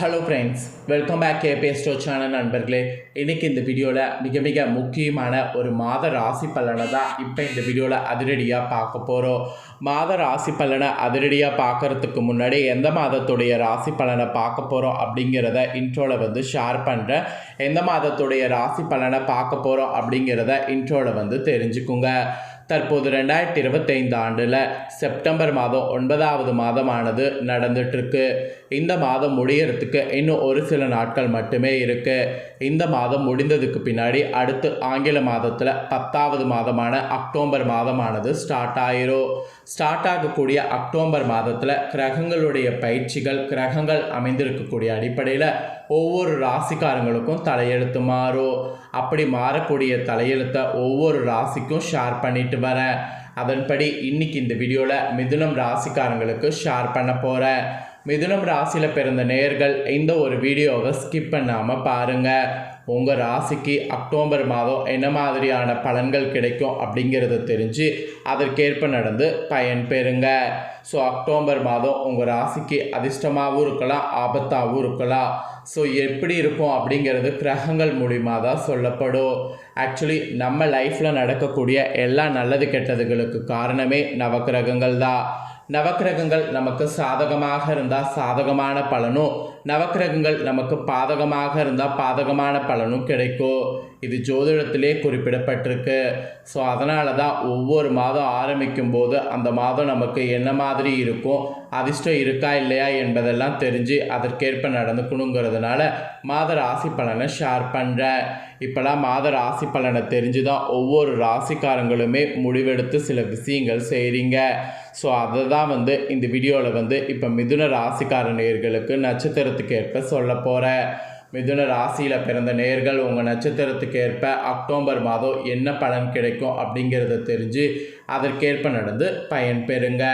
Hello friends, welcome back KPS store channel நண்பர்களே. இன்றைக்கி இந்த வீடியோவில் மிக முக்கியமான ஒரு மாத ராசி பலனை தான் இப்போ இந்த வீடியோவில் அதிரடியாக பார்க்க போகிறோம். மாத ராசி பலனை அதிரடியாக பார்க்குறதுக்கு முன்னாடி எந்த மாதத்துடைய ராசி பலனை பார்க்க போகிறோம் அப்படிங்கிறத இன்ட்ரோவில் ஷேர் பண்ணுறேன். எந்த மாதத்துடைய ராசி பலனை பார்க்க போகிறோம் அப்படிங்கிறத இன்ட்ரோவில் தெரிஞ்சுக்குங்க. தற்போது 2025 ஆண்டில் செப்டம்பர் மாதம் 9வது மாதமானது நடந்துட்டுருக்கு. இந்த மாதம் முடியறதுக்கு இன்னும் ஒரு சில நாட்கள் மட்டுமே இருக்குது. இந்த மாதம் முடிந்ததுக்கு பின்னாடி அடுத்து ஆங்கில மாதத்தில் 10வது மாதமான அக்டோபர் மாதமானது ஸ்டார்ட் ஆகக்கூடிய அக்டோபர் மாதத்தில் கிரகங்களுடைய பயிற்சிகள், கிரகங்கள் அமைந்திருக்கக்கூடிய அடிப்படையில் ஒவ்வொரு ராசிக்காரங்களுக்கும் தலையெழுத்து மாறும். அப்படி மாறக்கூடிய தலையெழுத்தை ஒவ்வொரு ராசிக்கும் ஷேர் பண்ணிட்டு வரேன். அதன்படி இன்னைக்கு இந்த வீடியோவில் மிதுனம் ராசிக்காரங்களுக்கு ஷேர் பண்ண போகிறேன். மிதுனம் ராசியில் பிறந்த நேயர்கள் இந்த ஒரு வீடியோவை ஸ்கிப் பண்ணாமல் பாருங்கள். உங்கள் ராசிக்கு அக்டோபர் மாதம் என்ன மாதிரியான பலன்கள் கிடைக்கும் அப்படிங்கிறத தெரிஞ்சு அதற்கேற்ப நடந்து பயன் பெறுங்க. ஸோ அக்டோபர் மாதம் உங்கள் ராசிக்கு அதிர்ஷ்டமாகவும் இருக்கலாம், ஆபத்தாகவும் இருக்கலாம். ஸோ எப்படி இருக்கும் அப்படிங்கிறது கிரகங்கள் மூலிமா தான் சொல்லப்படும். ஆக்சுவலி நம்ம லைஃப்பில் நடக்கக்கூடிய எல்லா நல்லது கெட்டதுகளுக்கு காரணமே நவக்கிரகங்கள் தான். நவக்கிரகங்கள் நமக்கு சாதகமாக இருந்தால் சாதகமான பலனும், நவக்கிரகங்கள் நமக்கு பாதகமாக இருந்தால் பாதகமான பலனும் கிடைக்கும். இது ஜோதிடத்திலே குறிப்பிடப்பட்டிருக்கு. ஸோ அதனால தான் ஒவ்வொரு மாதம் ஆரம்பிக்கும் போது அந்த மாதம் நமக்கு என்ன மாதிரி இருக்கும், அதிர்ஷ்டம் இருக்கா இல்லையா என்பதெல்லாம் தெரிஞ்சு அதற்கேற்ப நடந்துக்கணுங்கிறதுனால மாத ராசி பலனை ஷேர் பண்ணுறேன். இப்போலாம் மாத ராசி பலனை தெரிஞ்சு தான் ஒவ்வொரு ராசிக்காரங்களுமே முடிவெடுத்து சில விஷயங்கள் செய்கிறீங்க. ஸோ அதை தான் இந்த வீடியோவில் இப்போ மிதுன ராசிக்கார நேயர்களுக்கு நட்சத்திரத்துக்கு ஏற்ப சொல்ல போகிறேன். மிதுன ராசியில் பிறந்த நேயர்கள் உங்கள் நட்சத்திரத்துக்கு ஏற்ப அக்டோபர் மாதம் என்ன பலன் கிடைக்கும் அப்படிங்கிறத தெரிஞ்சு அதற்கேற்ப நடந்து பயன் பெறுங்க.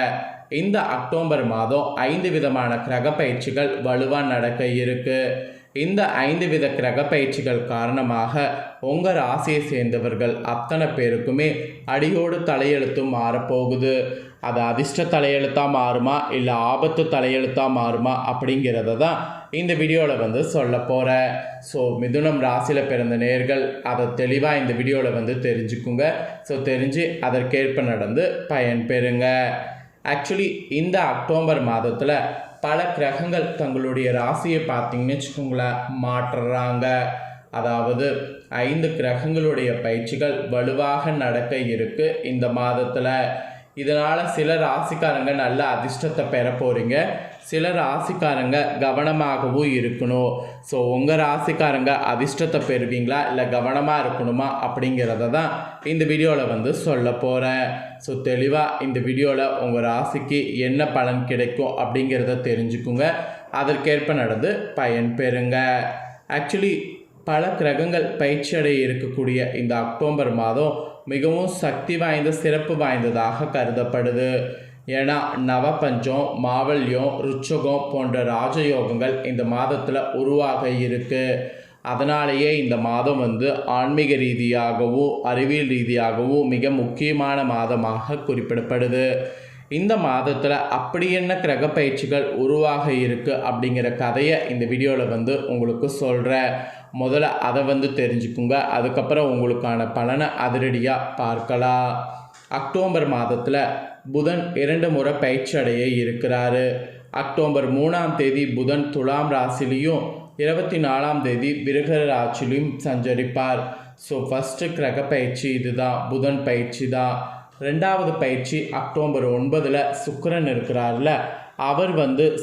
இந்த அக்டோபர் மாதம் 5 விதமான கிரக பயிற்சிகள் வலுவாக நடக்க இருக்குது. இந்த 5 வித கிரக பயிற்சிகள் காரணமாக உங்கள் ராசியை சேர்ந்தவர்கள் அத்தனை பேருக்குமே அடியோடு தலையெழுத்தும் மாறப்போகுது. அது அதிர்ஷ்ட தலையெழுத்தாக மாறுமா இல்லை ஆபத்து தலையெழுத்தாக மாறுமா அப்படிங்கிறத தான் இந்த வீடியோவில் சொல்ல போகிறேன். ஸோ மிதுனம் ராசியில் பிறந்த நேயர்கள் அதை தெளிவாக இந்த வீடியோவில் தெரிஞ்சுக்குங்க. ஸோ தெரிஞ்சு அதற்கேற்ப நடந்து பயன் பெறுங்க. ஆக்சுவலி இந்த அக்டோபர் மாதத்தில் பல கிரகங்கள் தங்களுடைய ராசியை பார்த்தீங்கன்னு வச்சுக்கோங்களேன் மாற்றுறாங்க. அதாவது 5 கிரகங்களுடைய பயிற்சிகள் வலுவாக நடக்க இருக்குது இந்த மாதத்தில். இதனால் சில ராசிக்காரங்க நல்ல அதிர்ஷ்டத்தை பெற போகிறீங்க, சில ராசிக்காரங்க கவனமாகவும் இருக்கணும். ஸோ உங்கள் ராசிக்காரங்க அதிர்ஷ்டத்தை பெறுவீங்களா இல்லை கவனமாக இருக்கணுமா அப்படிங்கிறத தான் இந்த வீடியோவில் சொல்ல போகிறேன். ஸோ தெளிவாக இந்த வீடியோவில் உங்கள் ராசிக்கு என்ன பலன் கிடைக்கும் அப்படிங்கிறத தெரிஞ்சுக்குங்க. அதற்கேற்ப நடந்து பயன் பெறுங்க. ஆக்சுவலி பல கிரகங்கள் பயிற்சி அடைய இருக்கக்கூடிய இந்த அக்டோபர் மாதம் மிகவும் சக்தி வாய்ந்த சிறப்பு வாய்ந்ததாக கருதப்படுது. ஏன்னா நவபஞ்சம், மாவல்யம், ருச்சகம் போன்ற ராஜயோகங்கள் இந்த மாதத்தில் உருவாக இருக்குது. அதனாலேயே இந்த மாதம் ஆன்மீக ரீதியாகவும் அறிவியல் ரீதியாகவும் மிக முக்கியமான மாதமாக குறிப்பிடப்படுது. இந்த மாதத்தில் அப்படி என்ன கிரக பயிற்சிகள் உருவாக இருக்குது அப்படிங்கிற கதையை இந்த வீடியோவில் உங்களுக்கு சொல்கிறேன். முதல்ல அதை தெரிஞ்சுக்குங்க. அதுக்கப்புறம் உங்களுக்கான பலனை அதிரடியாக பார்க்கலாம். அக்டோபர் மாதத்தில் புதன் 2 முறை பயிற்சி அடைய இருக்கிறாரு. அக்டோபர் 3ஆம் தேதி புதன் துலாம் ராசிலையும் 24ஆம் தேதி விருக ராசிலையும் சஞ்சரிப்பார். ஸோ ஃபஸ்ட்டு கிரக பயிற்சி இதுதான், புதன் பயிற்சி தான். 2வது பயிற்சி அக்டோபர் 9 சுக்கிரன் இருக்கிறார்ல, அவர்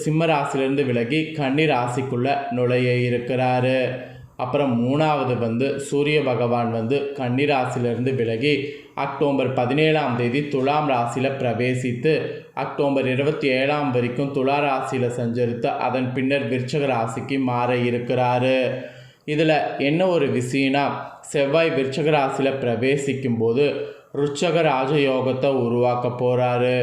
சிம்ம ராசிலேருந்து விலகி கன்னி ராசிக்குள்ளே நுழைய இருக்கிறாரு. அப்புறம் 3வது சூரிய பகவான் கன்னி ராசியிலிருந்து விலகி அக்டோபர் 17ஆம் தேதி துலாம் ராசியில் பிரவேசித்து அக்டோபர் 27ஆம் வரைக்கும் துலா ராசியில் சஞ்சரித்து அதன் பின்னர் விருச்சக ராசிக்கு மாற இருக்கிறாரு. இதில் என்ன ஒரு விஷயம்னா, செவ்வாய் விருச்சக ராசியில் பிரவேசிக்கும் போது ருச்சக ராஜயோகத்தை உருவாக்க போகிறாரு.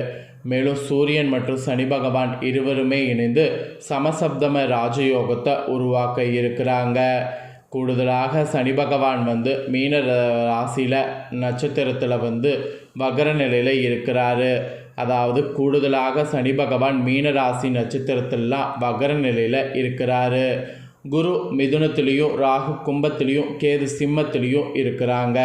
மேலும் சூரியன் மற்றும் சனி பகவான் இருவருமே இணைந்து சமசப்தம ராஜயோகத்தை உருவாக்க இருக்கிறாங்க. கூடுதலாக சனி பகவான் மீன ராசியில் நட்சத்திரத்தில் வகர நிலையில் இருக்கிறாரு. அதாவது கூடுதலாக சனி பகவான் மீன ராசி நட்சத்திரத்திலாம் வகர நிலையில் இருக்கிறாரு. குரு மிதுனத்திலையும் ராகு கும்பத்திலையும் கேது சிம்மத்திலையும் இருக்கிறாங்க.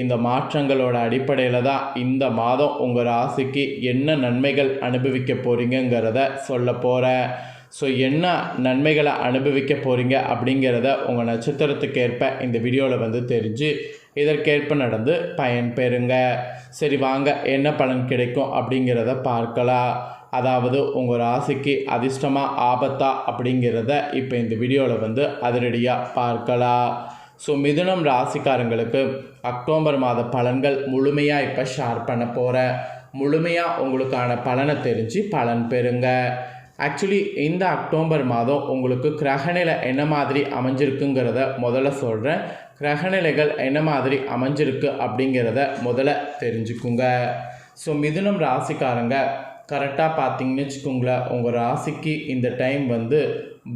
இந்த மாற்றங்களோட அடிப்படையில் தான் இந்த மாதம் உங்கள் ராசிக்கு என்ன நன்மைகள் அனுபவிக்க போகிறீங்கிறத சொல்ல போகிறேன். ஸோ என்ன நன்மைகளை அனுபவிக்க போகிறீங்க அப்படிங்கிறத உங்கள் நட்சத்திரத்துக்கு ஏற்ப இந்த வீடியோவில் தெரிஞ்சு இதற்கேற்ப நடந்து பயன் பெறுங்க. சரி வாங்க, என்ன பலன் கிடைக்கும் அப்படிங்கிறத பார்க்கலாம். அதாவது உங்கள் ராசிக்கு அதிர்ஷ்டமாக ஆபத்தா அப்படிங்கிறத இப்போ இந்த வீடியோவில் அதிரடியாக பார்க்கலாம். ஸோ மிதுனம் ராசிக்காரங்களுக்கு அக்டோபர் மாத பலன்கள் முழுமையாக இப்போ ஷேர் பண்ண போகிறேன். முழுமையாக உங்களுக்கான பலனை தெரிஞ்சு பலன் பெறுங்க. ஆக்சுவலி இந்த அக்டோபர் மாதம் உங்களுக்கு கிரகநிலை என்ன மாதிரி அமைஞ்சிருக்குங்கிறத முதல்ல சொல்கிறேன். கிரகநிலைகள் என்ன மாதிரி அமைஞ்சிருக்கு அப்படிங்கிறத முதல்ல தெரிஞ்சுக்குங்க. ஸோ மிதுனம் ராசிக்காரங்க கரெக்டாக பார்த்தீங்கன்னு வச்சுக்கோங்களேன், உங்கள் ராசிக்கு இந்த டைம்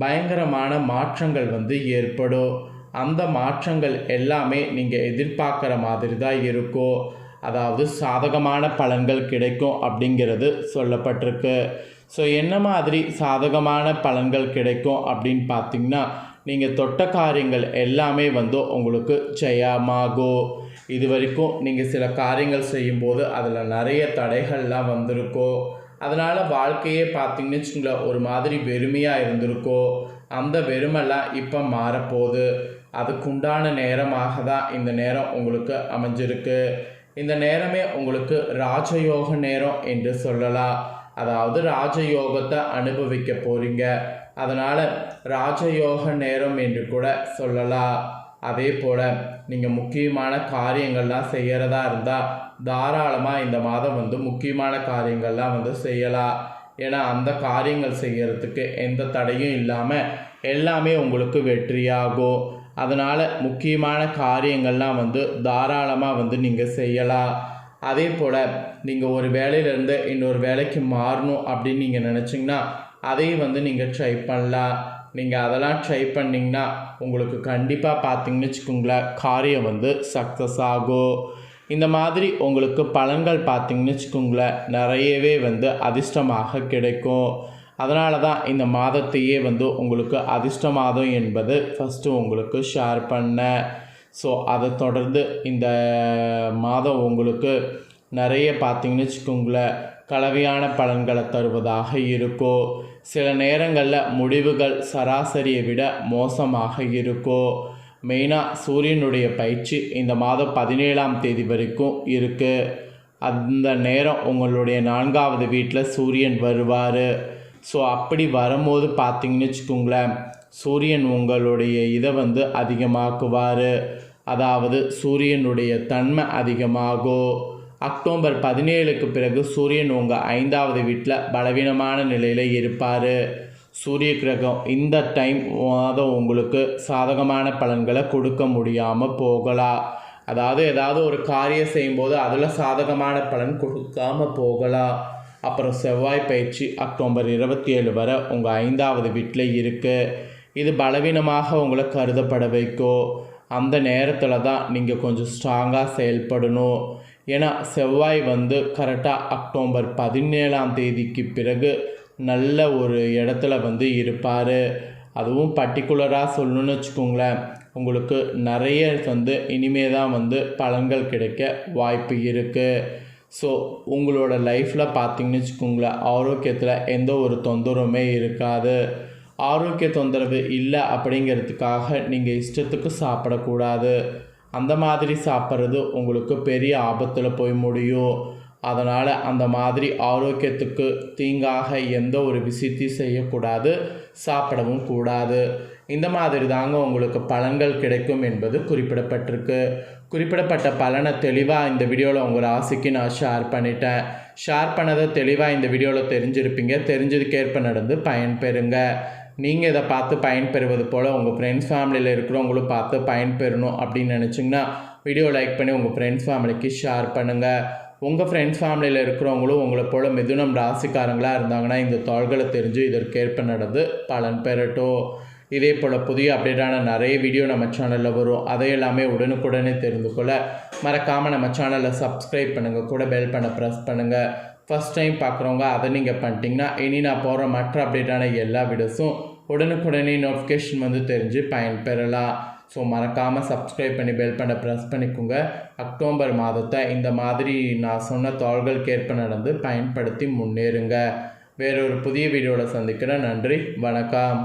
பயங்கரமான மாற்றங்கள் ஏற்படும். அந்த மாற்றங்கள் எல்லாமே நீங்கள் எதிர்பார்க்குற மாதிரி தான் இருக்கும். அதாவது சாதகமான பலன்கள் கிடைக்கும் அப்படிங்கிறது சொல்லப்பட்டிருக்கு. ஸோ என்ன மாதிரி சாதகமான பலன்கள் கிடைக்கும் அப்படின்னு பார்த்திங்கன்னா, நீங்கள் தொட்ட காரியங்கள் எல்லாமே உங்களுக்கு ஜெயமாகும். இது வரைக்கும் நீங்கள் சில காரியங்கள் செய்யும்போது அதில் நிறைய தடைகள்லாம் வந்திருக்கும். அதனால் வாழ்க்கையே பார்த்திங்கன்னு வச்சுங்களேன், ஒரு மாதிரி வெறுமையாக இருந்திருக்கும். அந்த வெறுமெல்லாம் இப்போ மாறப்போகுது. அதுக்குண்டான நேரமாக தான் இந்த நேரம் உங்களுக்கு அமைஞ்சிருக்கு. இந்த நேரமே உங்களுக்கு ராஜயோக நேரம் என்று சொல்லலாம். அதாவது ராஜயோகத்தை அனுபவிக்க போகிறீங்க. அதனால் ராஜயோக நேரம் என்று கூட சொல்லலாம். அதே போல் நீங்கள் முக்கியமான காரியங்கள்லாம் செய்கிறதா இருந்தால் தாராளமாக இந்த மாதம் முக்கியமான காரியங்கள்லாம் செய்யலாம். ஏன்னா அந்த காரியங்கள் செய்கிறதுக்கு எந்த தடையும் இல்லாமல் எல்லாமே உங்களுக்கு வெற்றியாகும். அதனால் முக்கியமான காரியங்கள்லாம் தாராளமாக நீங்கள் செய்யலாம். அதே போல் நீங்கள் ஒரு வேலையிலேருந்து இன்னொரு வேலைக்கு மாறணும் அப்படின்னு நீங்கள் நினச்சிங்கன்னா அதையும் நீங்கள் ட்ரை பண்ணலாம். நீங்கள் அதெல்லாம் ட்ரை பண்ணிங்கன்னா உங்களுக்கு கண்டிப்பாக பார்த்தீங்கன்னு வச்சுக்கோங்களேன், காரியம் சக்ஸஸ் ஆகும். இந்த மாதிரி உங்களுக்கு பலன்கள் பார்த்தீங்கன்னு வச்சுக்கோங்களேன், நிறையவே அதிர்ஷ்டமாக கிடைக்கும். அதனால தான் இந்த மாதத்தையே உங்களுக்கு அதிர்ஷ்ட மாதம் என்பது ஃபஸ்ட்டு உங்களுக்கு ஷேர் பண்ணேன். ஸோ அதை தொடர்ந்து இந்த மாதம் உங்களுக்கு நிறைய பார்த்தீங்கன்னு வச்சுக்கோங்களேன், கலவையான பலன்களை தருவதாக இருக்கும். சில நேரங்களில் முடிவுகள் சராசரியை விட மோசமாக இருக்கும். மெயினாக சூரியனுடைய பயிற்சி இந்த மாதம் 17ஆம் தேதி வரைக்கும் இருக்குது. அந்த நேரம் உங்களுடைய 4வது வீட்டில் சூரியன் வருவார். ஸோ அப்படி வரும்போது பார்த்தீங்கன்னு வச்சுக்கோங்களேன், சூரியன் உங்களுடைய இதை அதிகமாக்குவார். அதாவது சூரியனுடைய தன்மை அதிகமாகும். அக்டோபர் 17க்கு பிறகு சூரியன் உங்கள் 5வது வீட்டில் பலவீனமான நிலையில் இருப்பார். சூரிய கிரகம் இந்த டைம் மாதம் உங்களுக்கு சாதகமான பலன்களை கொடுக்க முடியாமல் போகலாம். அதாவது ஏதாவது ஒரு காரியம் செய்யும்போது அதில் சாதகமான பலன் கொடுக்காமல் போகலாம். அப்புறம் செவ்வாய் பயிற்சி அக்டோபர் 27 வரை உங்கள் 5வது வீட்டில் இருக்குது. இது பலவீனமாக உங்களை கருதப்பட வைக்கும். அந்த நேரத்தில் தான் நீங்கள் கொஞ்சம் ஸ்ட்ராங்காக செயல்படணும். ஏன்னா செவ்வாய் கரெக்டாக அக்டோபர் 17ஆம் தேதிக்கு பிறகு நல்ல ஒரு இடத்துல இருப்பார். அதுவும் பர்டிகுலராக சொல்லணும்னு வச்சுக்கோங்களேன், உங்களுக்கு நிறைய இனிமே தான் பலன்கள் கிடைக்க வாய்ப்பு இருக்குது. ஸோ உங்களோட லைஃப்பில் பார்த்தீங்கன்னு வச்சுக்கோங்களேன், ஆரோக்கியத்தில் எந்த ஒரு தொந்தரவுமே இருக்காது. ஆரோக்கிய தொந்தரவு இல்லை அப்படிங்கிறதுக்காக நீங்கள் இஷ்டத்துக்கு சாப்பிடக்கூடாது. அந்த மாதிரி சாப்பிட்றது உங்களுக்கு பெரிய ஆபத்தில் போய் முடியும். அதனால் அந்த மாதிரி ஆரோக்கியத்துக்கு தீங்காக எந்த ஒரு விஷயத்தையும் செய்யக்கூடாது, சாப்பிடவும் கூடாது. இந்த மாதிரி தாங்க உங்களுக்கு பலன்கள் கிடைக்கும் என்பது குறிப்பிடப்பட்டிருக்கு. குறிப்பிடப்பட்ட பலனை தெளிவாக இந்த வீடியோவில் உங்கள் ராசிக்கு நான் ஷேர் பண்ணிட்டேன். ஷேர் பண்ணதை தெளிவாக இந்த வீடியோவில் தெரிஞ்சிருப்பீங்க. தெரிஞ்சதுக்கேற்ப நடந்து பயன்பெறுங்க. நீங்கள் இதை பார்த்து பயன்பெறுவது போல் உங்கள் ஃப்ரெண்ட்ஸ் ஃபேமிலியில் இருக்கிறவங்களும் பார்த்து பயன்பெறணும் அப்படின்னு நினச்சிங்கன்னா வீடியோ லைக் பண்ணி உங்கள் ஃப்ரெண்ட்ஸ் ஃபேமிலிக்கு ஷேர் பண்ணுங்கள். உங்கள் ஃப்ரெண்ட்ஸ் ஃபேமிலியில் இருக்கிறவங்களும் உங்களை போல் மிதுனம் ராசிக்காரங்களாக இருந்தாங்கன்னா இந்த தாள்களை தெரிஞ்சு இதற்கேற்ப நடந்து பலன் பெறட்டும். இதே போல் புதிய அப்டேட்டான நிறைய வீடியோ நம்ம சேனலில் வரும். அதை எல்லாமே உடனுக்குடனே தெரிந்து கொள்ள மறக்காமல் நம்ம சேனலை சப்ஸ்கிரைப் பண்ணுங்கள். கூட பெல் பண்ண ப்ரெஸ் பண்ணுங்கள். ஃபஸ்ட் டைம் பார்க்குறவங்க அதை நீங்கள் பண்ணிட்டீங்கன்னா இனி நான் போகிற மற்ற அப்டேட்டான எல்லா வீடியோஸும் உடனுக்குடனே நோட்டிஃபிகேஷன் வந்து தெரிஞ்சு பயன்பெறலாம். ஸோ மறக்காமல் சப்ஸ்கிரைப் பண்ணி பெல் பண்ண ப்ரெஸ் பண்ணிக்கோங்க. அக்டோபர் மாதத்தை இந்த மாதிரி நான் சொன்ன தாள்களுக்கு ஏற்ப நடந்து பயன்படுத்தி முன்னேறுங்க. வேறொரு புதிய வீடியோவில் சந்திக்கிறேன். நன்றி, வணக்கம்.